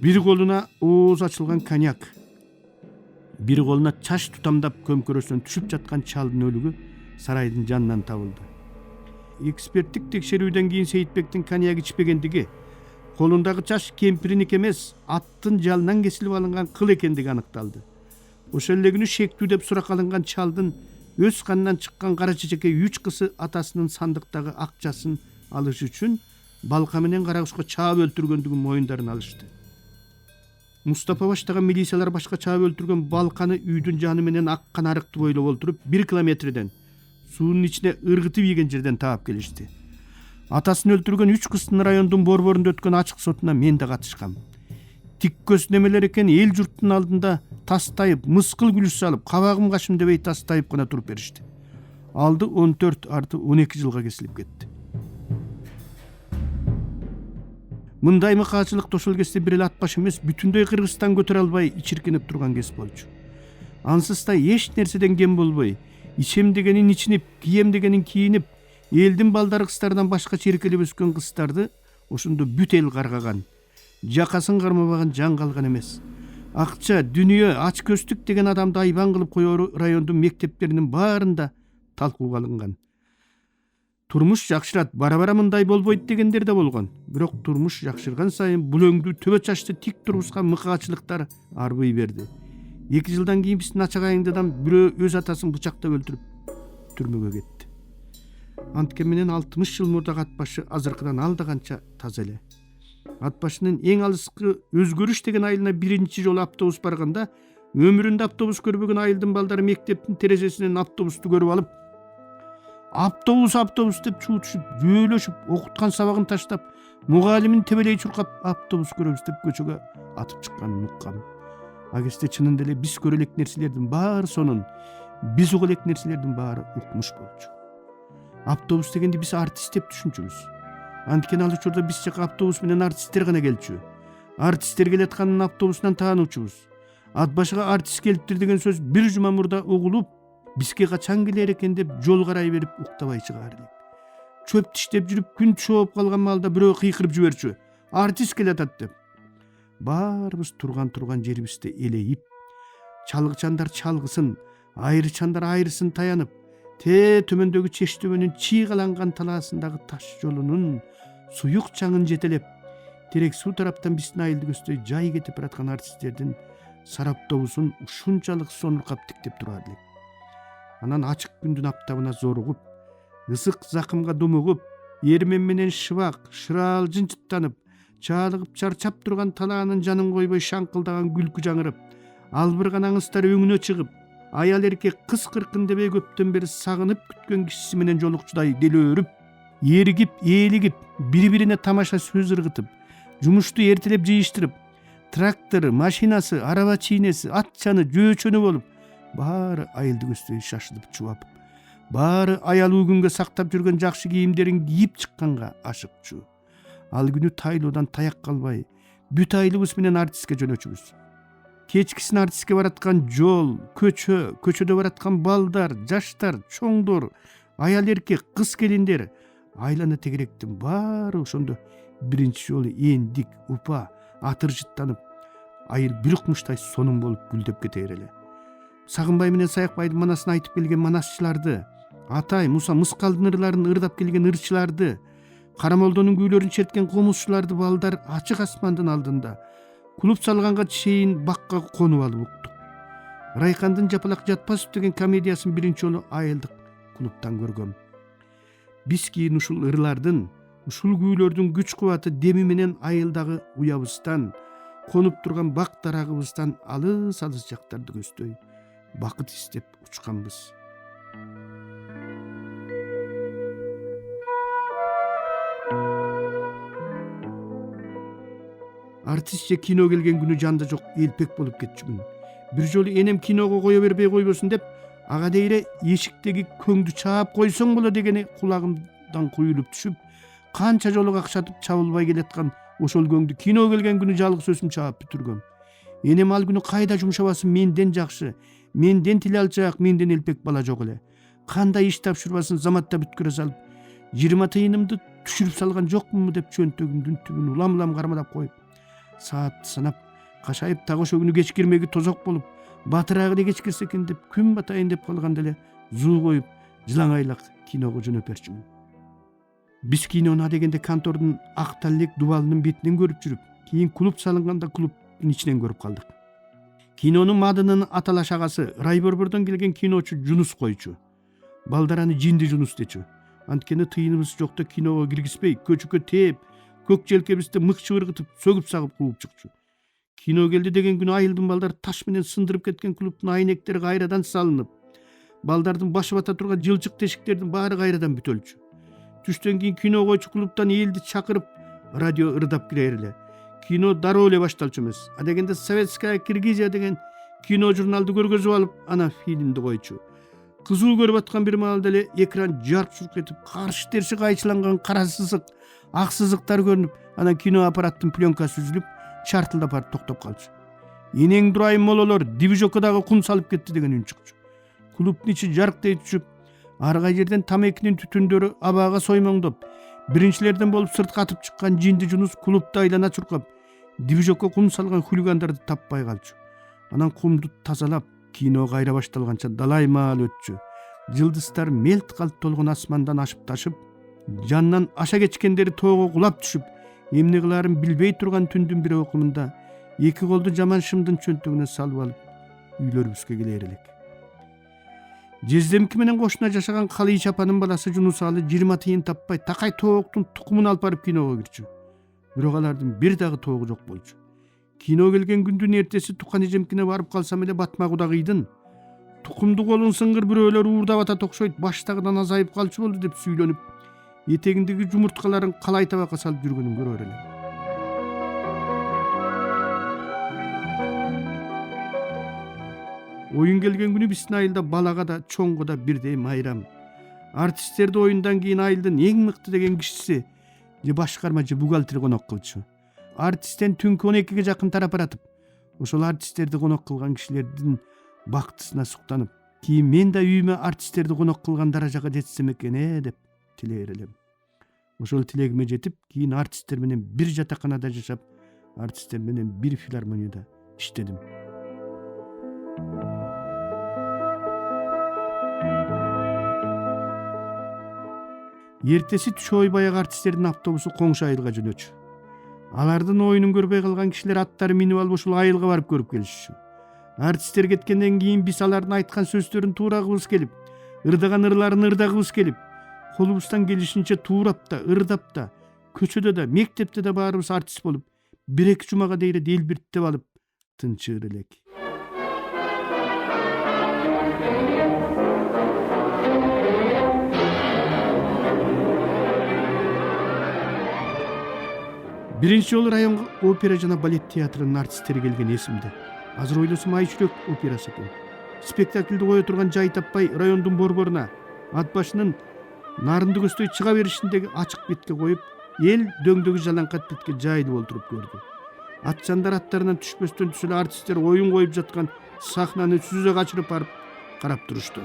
Bir koluna ооз ачылган коньяк, bir koluna çaş tutamdap kömkөрөсүнөн түшүп жаткан чалдын өлүгү сарайдын жанынан табылды. Эксперттик текшерүүдөн кийин Сейитбектин коньяк ичпегендиги, колундагы чаш кемпириники эмес, аттын жалынан кесилип алынган кыл экендиги аныкталды. Ошол эле күнү шектүү деп суракка алынган чалдын өз канынан чыккан кара чечекей 3 кысы атасынын сандыктагы акчасын алыш үчүн балка менен кара кушка чаап өлтүргөндүгүн моюндарын алышты. Мустапа баштаган милициялар башка чаап өлтүргөн балканы үйдүн жаны менен аккан арыкты бойлоп олтуруп 1 километрден суунун ичине ыргытып ийген жерден таап келишти. Атасын өлтүргөн 3 кыздын райондун борборунда өткөн ачык сотуна мен да катышкам. Тик көз немелер экен эл журттун алдында тастайып, мыскыл күлүш салып, кабагым кашым дебей тастайып гана туруп беришти. Алды 14 арты 12 жылга кесилип кетти. Мындай мыкаачылык ошол кезде бир эле ат баш эмес, бүтүндөй Кыргызстан көтөрө албай ичиркинип турган кез болчу. Ансыз да эч нерседен кем болбой, ичем дегенин ичинип, кием дегенин кийинип, элдин балдары кыздардан башка черкелеп өскөн кыздарды ошондо бүт эл каргаган. Жакасын кармабаган жан калган эмес. Акча, дүнүйө, ач көздүк деген адамды айбан кылып коёру райондун мектептеринин баарында талкууга алынган. Турмуш жакшырат, бара-бара мындай болбойт дегендер да болгон. Бирок турмуш жакшырган сайын булөңдүү төбө чачты тик тургузган мыкаачылыктар арбый берди. 2 жылдан кийин биздин ачагайыңдыдан бирөө өз атасын бычактап өлтүрүп түрмөгө кетти. Анткен менен 60 жыл мурдагы ат башы азыркыдан алда канча таза эле. Ат башынын эң алыскы өзгөрүш деген айылына биринчи жолу автобус барганда, өмүрүндө автобус көрбөгөн айылдын балдары мектептин терезесинен автобусту көрүп алып, автобус деп чуу түшүп, жөөлөшүп, окуткан сабагын таштап, мугалимин тебелей чуркап, автобус көрөбүз деп көчөгө атып чыкканын уккам. А кезде чынында эле биз көрө элек нерселердин баары сонун, биз уга элек нерселердин баары укмуш болчу. Автобус дегенди биз артист деп түшүнчүбүз. Анткени ал учурда биз жака автобус менен артисттер гана келчү. Артисттер келатканын автобусунан таануучубуз. Ат башыга артист келиптир деген сөз бир жума мурда угулуп, бизге качан келер экен деп жол карай берип уктабай чыгаар элек. Чөп тиштеп жүрүп күн чооп калган маалда бирөө кыйкырып жиберчү. Артист келатат деп. Баарыбыз турган жерибизде элейип, чалгычандар чалгысын, айрычандар айрысын таянып, төмөндөгү чештөбөнүн чийгаланган талаасындагы таш жолунун суюк чаңын жетелеп, терек суу тараптан биздин айылды көздөй жай кетип бараткан артисттердин сараптобусун ушунчалык сонуркап тиктеп турар элек. Анан ачык күндүн аптабына зоругуп, ысык закымга думугуп, эрмен менен шыбак, шыраал жынчыттанып, чаалыгып чарчап турган талаанын жанын койбой шаңкылдаган күлкү жаңырып, албырган аңыстар өңүнө чыгып, аял эркек кыз кыркын дебей көптөн бери сагынып күткөн кишиси менен жолукчудай делөөрүп, эригип, ээлигип, бири-бирине тамаша сөз ыргытып, жумушту эртелеп жыйыштырып, трактору, машинасы, араба чийнеси, атчаны, жөөчөнү болуп, баары айылды көздөй шашылып чубап, баары аялуу күнгө сактап жүргөн жакшы кийимдерин кийип чыкканга ашыкчу. Ал күнү тайлоодан таяк калбай, бүт айылыбыз менен артистке жөнөчүбүз. Кечкисин артистке бараткан жол, көчөдө бараткан балдар, жаштар, чоңдор, аял эркек, кыз келиндер, айлана тегеректин баары ошондо биринчи жолу эндик, упа, атыржыттанып, айыл бир укмуштай сонун болуп гүлдөп кетер эле. Сагынбай менен Саякбайдын манасын айтып келген манасчыларды, Атай, Муса Мыскалдын ырларын ырдап келген ырчыларды, Карамолдонун күүлөрүн черткен комузчуларды балдар ачык асмандын алдында кулуп салганга чейин бакка конуп алып уктук. Райкандын Жапалак Жатпасов деген комедиясын биринчи жолу айылдык клубтан көргөм. Биз кийин ушул ырлардын, ушул күүлөрдүн күч кубаты деми менен айылдагы уябыздан, конуп турган бак дарагыбыздан алыс жактарды көздөй бакыт издеп учканбыз. Артист же кино келген күнү жанда жок элпек болуп кетчүмүн. Бир жолу энем киного кое бербей койбосун деп, ага дейре эшиктеги көңдү чаап койсоң боло дегени кулагымдан куюлуп түшүп, канча жолу какшатып чабылбай келаткан ошол көңдү кино келген күнү жалгыз өзүм чаап бүтүргөм. Энем ал күнү кайда жумшабасын менден жакшы, менден тил алчаак, менден элпек бала жок эле. Кандай иш тапшырбасын заматта бүткөрө салып, 20 тыйынымды түшүрүп салган жокмунбу деп чөнтөгүмдүн түбүн улам кармалап коюп, Saat санап, кашайып так ошо күнү кеч кирмеги тозок болуп, батыраагы эле кеч кирсе экен деп күн батайын деп калганда эле зуу коюп, жылаңайлак киного жөнөп берчүмүн. Биз кинону адегенде контордун ак таллек дубалынын бетинен көрүп жүрүп, кийин клуб салынганда клубдун ичинен көрүп калдык. Кинонун мадынын аталаш агасы Райборбордон келген киночу Жунус койчу. Балдар аны Жинди Жунус дечү. Анткени тыйыныбыз жокто киного киргизбей, көчүккө тээп, көк желкебизди мык чыбыргытып, сөгүп сагып кууп чыкчу. Кино келди деген күнү айылдын балдары таш менен сындырып кеткен клубдун айнектери кайрадан салынып, балдардын башы бата турган жылчык тешиктердин баары кайрадан бүтөлчү. Түштөн кийин кино койчу клубдан элди чакырып, радио ырдап кирер эле. Кино дароо эле башталчу эмес. Адегенде Советская Киргизия деген кино журналды көргөзүп алып, ана фильмди койчу. Кызуу көрүп аткан бир маалда эле экран жарк-журк этип, каршы терси кайчыланган кара сызык, ак сызыктар көрүнүп, анан кино аппараттын пленкасы үзүлүп, чартылдап барып токтоп калчу. Энең дурайым мололор, дивижокодагы кум салып кетти деген үн чыкчу. Клубдун ичи жарктай түшүп, ар кай жерден тамекинин түтүндөрү абага соймоңдоп, биринчилерден болуп сыртка атып чыккан Жинди Жунус клубду айлана чуркап, дивижокко кум салган хулигандарды таппай калчу. Анан кумду тазалап, кино кайра башталганча далай маал өтчү. Жылдыздар мелт калт толгон асмандан ашып ташып, жанынан аша кечкендери тоого кулап түшүп, эмне кылаарын билбей турган түндүн бир окумунда эки колду жаман шымдын чөнтөгүнө салып алып, үйлөрүбүзгө келер элек. Жездемки менен кошуна жашаган Калый чапанын баласы Жунус алы 20 тыйын таппай, такай тооктун тукумун алып барып киного кирчү. Бирок алардын бир дагы тоогу жок болчу. Кино келген күндүн эртеси Тукан эжемкине барып калсам эле батмагуда кыйдын. Тукумду колун сыңгыр бирөөлөр уурдап атат окшойт, баштагыдан азайып калчу болду деп сүйлөнүп, этегиндеги жумурткаларын калай табакка салып жүргөнүн көрөр элем. Оюн келген күнү биздин айылда балага да, чоңго да бирдей майрам. Артисттерди оюндан кийин айылдын эң мыкты деген кишиси же башкарма же бухгалтер конок кылчу. Артисттен түнкү 12ге жакын тарап баратып, ошол артисттерди конок кылган кишилердин бактысына суктанып, кийин мен да үйүмө артисттерди конок кылган даражага жетсем экен деп тилер элем. Ошол тилегиме жетип, кийин артисттер менен бир жатаканада жашап, артисттер менен бир филармонияда иштедим. Эртеси түш ой баягы артисттердин автобусу коңшу айылга жөнөчү. Алардын оюнун көрбөй калган кишилер аттары минип алып ушул айылга барып көрүп келишчү. Артисттер кеткенден кийин биз алардын айткан сөздөрүн туурагыбыз келип, ырдаган ырларын ырдагыбыз келип, колубуздан келишинче туурап да, ырдап да, көчөдө да, мектепте да баарыбыз артист болуп, 1-2 жумага дейре делбирттеп алып тынчыр элек. Биринчи жолу район опера жана балет театрынын артисттери келген эсимде. Азыр ойлосом Ай жүрөк операсы экен. Спектакльди кое турган жай таппай райондун борборуна ат башынын нарынды көздөй чыга беришиндеги ачык бетке коюп, эл дөңдөгү жалаңкат бетке жайылып олтуруп көрдү. Атчандар аттарынан түшпөстөн түшүлө артисттер оюн коюп жаткан сахнаны сүзө качырып барып карап турушту.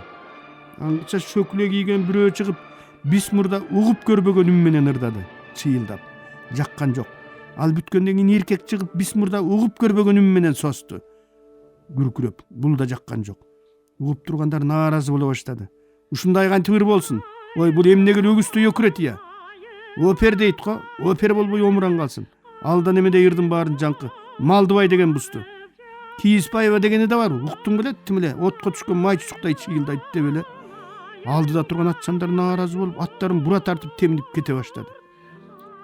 Аңгыча шөкүлө кийген бирөө чыгып, биз мурда угуп көрбөгөн үн менен ырдады, чыйылдап. Жаккан жок. Ал бүткөндөн кийин эркек чыгып, биз мурда угуп көрбөгөн үн менен состу. Күркүрөп, бул да жаккан жок. Угуп тургандар нааразы боло баштады. Ушундай кантип ыр болсун? Ой, бул эмнеге өгүздү өкүрөт я? Опер дейт го, опер болбой омуран калсын. Алдан эмеде ырдын баарын жаңкы. Малдыбай деген бусту. Кийиспаева дегени да бар. Уктуң беле, тим эле отко түшкөн май чучуктай чыйылдайт деп эле. Алдыда турган атчандар нааразы болуп, аттарын бура тартып теминип кете баштады.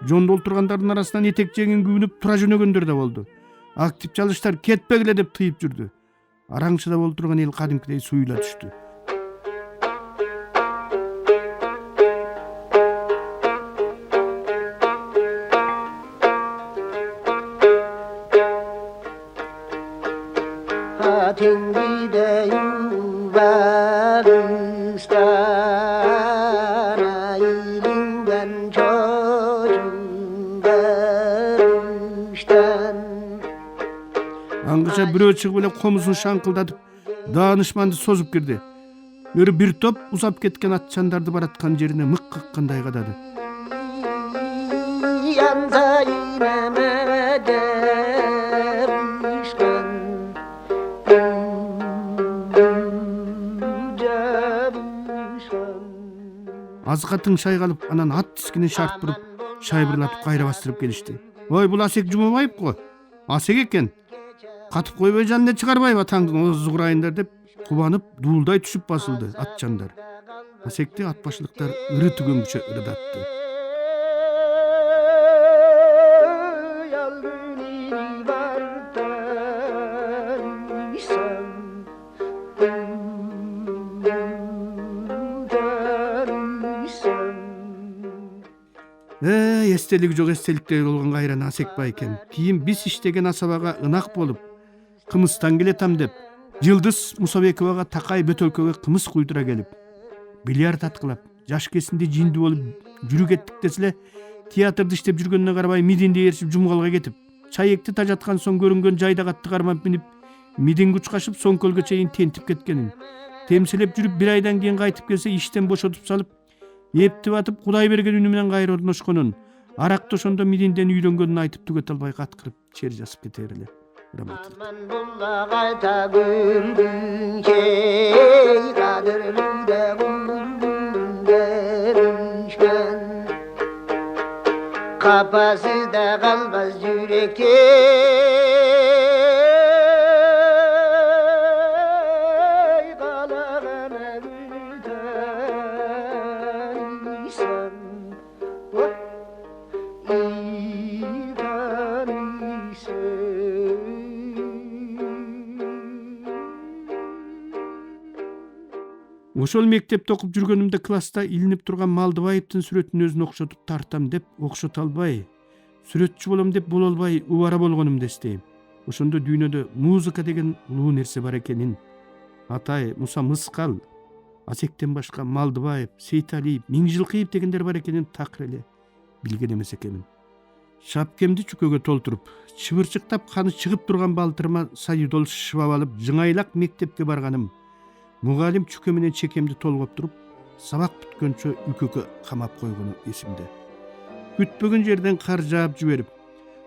Жондо олтургандардын арасынан этек жеңин күбүнүп тура жөнөгөндөр да болду. Актив чалыштар кетпегиле деп тыйып жүрдү. Араңчыда болуп турган эл кадимкидей суюла түштү. Аңгыча бирөө чыгып эле комузун шаңкылдатып, даанышманды созуп кирди. Бир топ узап кеткен атчандарды бараткан жерине мык каккандай кадады. азгатын шайгалып анан ат тискинен шарт буруп шайбырлатып кайра бастырып келишти. Ой, бул Асек Жумабаев го. Асек экен. Катып койбой жанына чыгарбайбы атаңдын озу курайындар деп кубанып дуулдай түшүп басылды атчандар. Асекти ат башылыктар ыры түгөнгүчө ырдатты. Эстелиги жок эстеликтер болгон кайран Асекбай экен. Кийин биз иштеген асабага ынак болуп, кымыстан келетам деп, Жылдыз Мусабековага такай бөтөлкөгө кымыз куйдура келип, бильярд аткылап, жаш кезинде жиндүү болуп жүрүп кеттик деселе, театрды иштеп жүргөнүнө карабай мидинде ээрчип жумгалга кетип, чайекти тажаткан соң көрүнгөн жайда катты кармап минип, мидинге учкашып Соңкөлгө чейин тентип кеткенин. Темселеп жүрүп бир айдан кийин кайтып келсе иштен бошотуп салып, эптип атып Кудай берген үнү менен кайра орношконун, аракты ошондо мидинден үйлөнгөнүн айтып түгөтө албай каткырып чер жазып кетер эле. Kafası da kalmaz yürekte kalağına büyüteysem Ошол мектепте окуп жүргөнүмдө класста илинип турган Малдыбаевдин сүрөтүн өзүнө окшотуп тартам деп окшото албай, сүрөтчү болом деп боло албай убара болгонумду эстейм. Ошондо дүйнөдө музыка деген улуу нерсе бар экенин, Атай, Муса Мыскал, Асектен башка Малдыбаев, Сейталиев, Миңжилкыев дегендер бар экенин такыр эле билген эмес экенмин. Шапкемди чүкөгө толтуруп, чыбырчыктап каны чыгып турган балтырыма саюдол шыбап алып, жыңайлак мектепке барганым, мугалим чүкө менен чекемди толгоп туруп, сабак бүткөнчө үкөккө камап койгону эсимде. Күтпөгөн жерден кар жаап жиберип,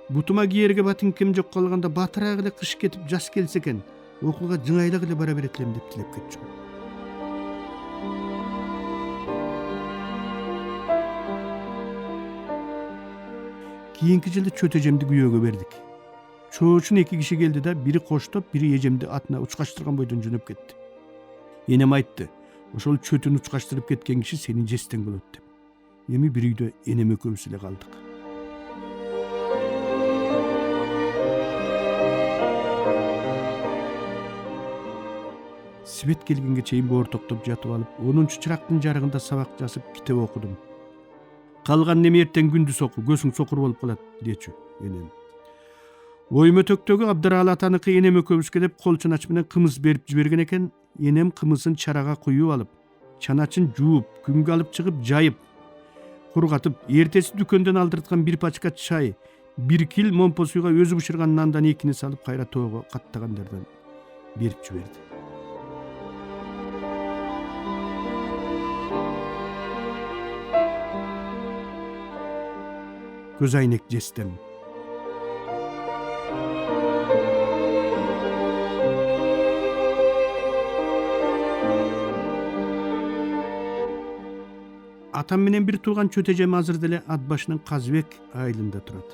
бутума кийерге батинкем жок калганда батыраак эле кыш кетип жаз келсе экен, окууга жыңайлак эле бара берет элем деп тилеп кетчүмүн. Кийинки жылы чөтөжемди күйөөгө бердик. Чоочун 2 киши келди да, бири коштоп, бири эжемди атына учкаштырган бойдон жөнөп кетти. Энем айтты, ошол чөтүн учкаштырып кеткен киши сени жестен болот деп. Эми бир үйдө энем экөөбүз эле калдык. Свет келгенге чейин боортоктоп жатып алып, 10-чырактын жарыгында сабак жазып китеп окудум. Калган неме эртең күндүз оку, көзүң сокур болуп калат дечү энем. Оймөтөктөгү Абдыралы атаныкы энем экөөбүзгө деп кол чанач менен кымыз берип жиберген экен. Энем кымызын чарага куюп алып, чаначын жууп, күнгө алып чыгып жайып, кургатып, эртеси дүкөндөн алдырткан бир пачка чай, бир кил момпо суйга өзү бышырган нандан экини салып кайра тоого каттагандардан берип жиберди. Көз айнек жестем. Атам менен бир тууган чөтөжем азыр деле ат башынын Казбек айылында турат.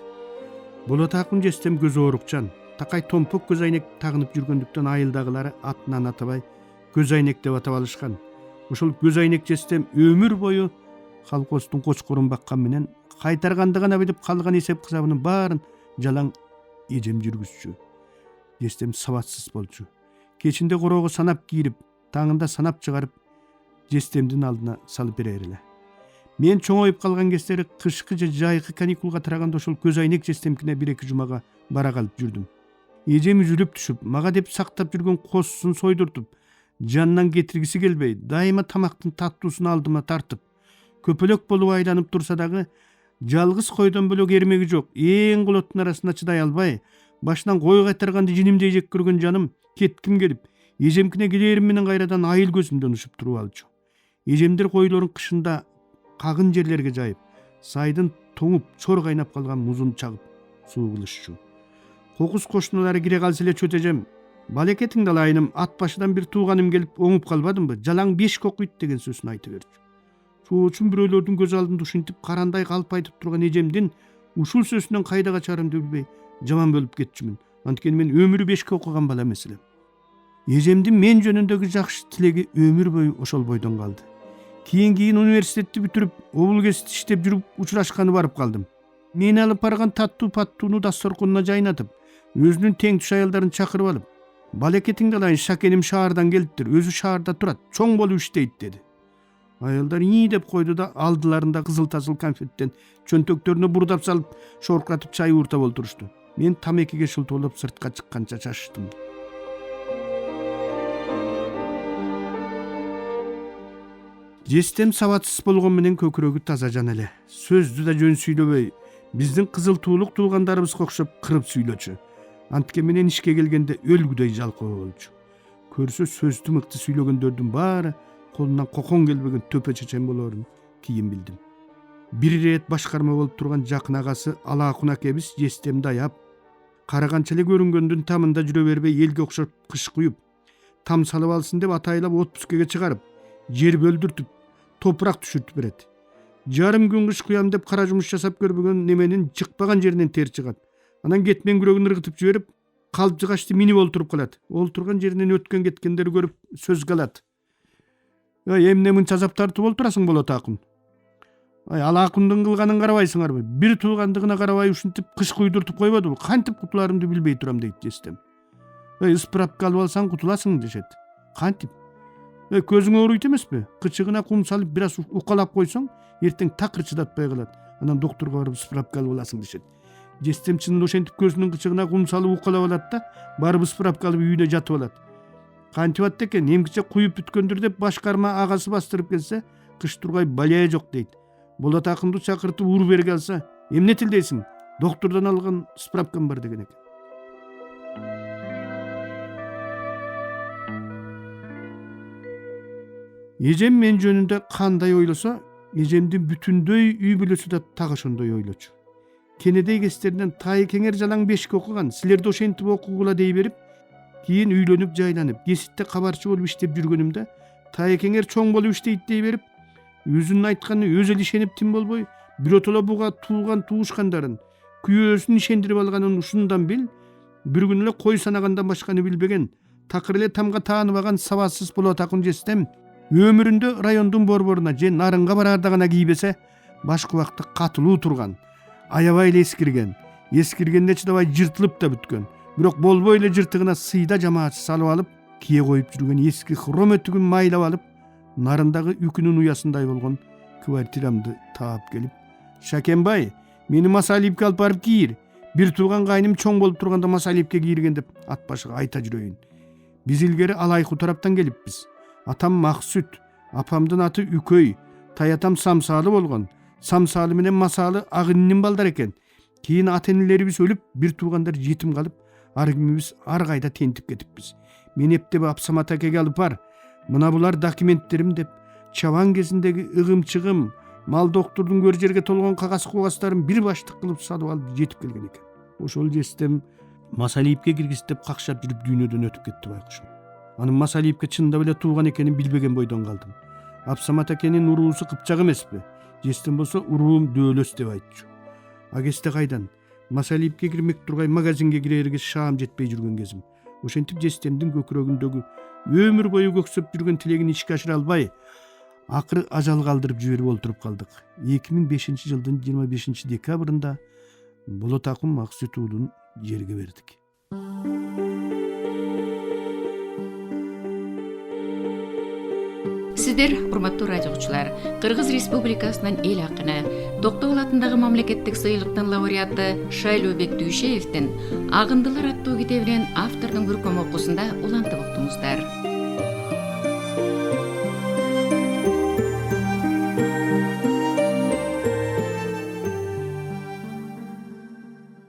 Болотакын жестем көз оорукчан, такай томпок көз айнек тагынып жүргөндүктөн айылдагылары атынан атабай көз айнек деп атап алышкан. Ошол көз айнек жестем өмүр бою колхоздун кочкорун баккан менен кайтарганды гана билип калган эсеп кысабынын баарын жалаң эжем жүргүзчү. Жестем сабатсыз болчу. Кечинде короого санап кийирип, таңында санап чыгарып, жестемдин алдына салып берер эле. Мен чоңоюп калган кездери кышкы же жайкы каникулга тараганда ошол көз айнек жестемкине 1-2 жумага бара калып жүрдүм. Эжем üzülүп түшүп, мага деп сактап жүргөн косусун сойдуртуп, жанынан кетиргиси келбей, дайыма тамактын таттуусун алдыма тартып, көпөлөк болуп айланып турса дагы, жалгыз койдон бөлөк эрмеги жок, эң колоттун арасында чыдай албай, башынан кой кайтарганды жинимдей жек көргөн жаным кетким келип, эжемкине келерим менен кайрадан айыл көзүмдөн учуп туруп алчу. Эжемдер койлорун кышында кагын жерлерге жайып, сайдын тоңуп, чор кайнап калган музун чагып суу кылышчу. Кокус кошуналары кире калса эле чөтөжем, балекетиңди алайыным, ат башыдан бир тууганым келип оңуп калбадымбы, жалаң 5 кокуйт деген сөзүн айтып берчү. Шул үчүн бирөөлөрдүн көз алдында ушинтип карандай калп айтып турган эжемдин ушул сөзүнөн кайда качарымды билбей жаман болуп кетчүмүн. Анткени мен өмүрү 5ке окуган бала эмес элем. Эжемдин мен жөнүндөгү жакшы тилеги өмүр бою ошол бойдон калды. Кийин университетти бүтүрүп, облгезит иштеп жүрүп учурашканы барып калдым. Мени алып барган таттуу паттууну дасторконуна жайнатып, өзүнүн теңтүш аялдарын чакырып алып, балекетиңди алайын, шакеним шаардан келиптир, өзү шаарда турат, чоң болуп иштейт деди. Аялдар ии деп койду да алдыларында кызыл тасыл конфеттен чөнтөктөрүнө бурдап салып, шоркратып чай ууртап олтурушту. Мен тамекиге шылтоолоп сыртка чыкканча чачыштым. Жестем сабатсыз болгон менен көкүрөгү таза жан эле. Сөздү да жөн сүйлөбөй, биздин кызыл туулук туугандарыбызга окшоп кырып сүйлөчү. Антке менен ишке келгенде өлгүдөй жалкоо болчу. Көрсө сөздү мыкты сүйлөгөндөрдүн баары колунан кокон келбеген төпө чечен болоорун кийин билдим. Бир ирет башкарма болуп турган жакын агасы Алаакун акебиз жестемди аяп, караганча эле көрүнгөндүн тамында жүрө бербей элге окшоп кыш куюп, там салып алсын деп атайлап отпускеге чыгарып, жер бөлдүртүп, топурак түшүртүп берет. Жарым күн кыш куям деп кара жумуш жасап көрбөгөн неменин чыкпаган жеринен тер чыгат. Анан кетмен күрөгүн ыргытып жиберип, калп жыгачты минип олтуруп калат. Олтурган жеринен өткөн кеткендерди көрүп сөз калат. Эмне мынча азап тартып олтурасың болот акын? Алаакундун кылганын карабайсыңарбы? Бир туугандыгына карабай ушинтип кыш куйдуртуп койбодубу? Кантип кутуларымды билбей турам дейт жестем. Ыспырапка алып алсаң кутуласың дешет. Кантип? Көзүң ооруйт эмеспи? Кычыгына кум салып бир аз укалап койсоң, эртең такыр чыдатпай калат. Анан доктурга барып ыспырапка алып аласың дешет. Жестем чынында ошентип көзүнүн кычыгына кум салып укалап алат да, барып ыспырапка алып үйүнө жатып алат. Кантип атты экен, эмкиче куюп бүткөндүр деп башкарма агасы бастырып келсе, кыш тургай балия жок дейт. Болот акынды чакыртып ур берге алса, эмне тилдейсиң? Доктурдан алган справкам бар деген экен. Эжем мен жөнүндө кандай ойлосо, эжемдин бүтүндөй үй бүлөсү да так ошондой ойлочу. Кенедей кездеринен Таекеңер жалаң 5ке окуган, силерди ошентип окугула дей берип, кийин үйлөнүп жайланып, геситте кабарчы болуп иштеп жүргөнүмдө Таекеңер чоң болуп иштейт дей берип, өзүнүн айтканына өзү эле ишенип тим болбой, биротоло буга тууган туушкандарын, күйөөсүн ишендирип алганын ушундан бил, бир күн эле кой санагандан башканы билбеген, такыр эле тамга тааныбаган сабатсыз болот акын жестем, өмүрүндө райондун борборуна же нарынга бараарда гана кийбесе, башка убакта катылуу турган, аябай эле эскиргенде чыдабай жыртылып да бүткөн, бирок болбой эле жыртыгына сыйда жамаатчы салып алып, кие коюп жүргөн эски хром өтүгүн майлап алып, нарындагы үкүнүн уясындай болгон квартирамды таап келип, Шакенбай, мени Масалипке алып барып кийир. Бир тууган кайным чоң болуп турганда Масалипке кийирген деп ат башыга айта жүрөйүн. Биз илгери Алайку тараптан келиппиз. Атам Максүт, апамдын аты Үкөй, таятам Самсалы болгон. Самсалы менен Масалы агыннын балдар экен. Кийин ата-энелерибиз өлүп, бир туугандар жетим калып, аргимибиз ар кайда тентип кетиппиз. Мени эптеп Апсамат акеге алып бар. Мына булар документтерим деп, чабан кезиндеги ыгым-чыгым, мал доктурдун көр жерге толгон кагаз-кугастарын бир баштык кылып салып алып жетип келген экен. Ошол жестем Масалипке киргизип какшап жүрүп дүйнөдөн өтүп кетти байкушум. Анын Масалипке чындап эле тууган экенин билбеген бойдон калдым. Апсамат акенин уруусу Кыпчак эмеспи? Жестем болсо уруум Дөөлөс деп айтчу. Агесте кайдан? Масалипке кирмек тургай магазинге кирерге шаам жетпей жүргөн кезим. Ошентип жестемдин көкүрөгүндөгү өмүр бою көксөп жүргөн тилегин ишке ашыра албай, акыры ажал калдырып жиберип олтуруп калдык. 2005 жылдын 25 декабрында Болот акын Максүт уулун жерге бердик. Сиздер, урматтуу радиочулар, Кыргыз Республикасынын эл акыны, Токтогул атындагы мамлекеттик сыйлыктын лауреаты Шайлообек Дүйшеевдин Агындылар аттуу китебинен автордун көркөм окуусунда улантып уктуңуздар.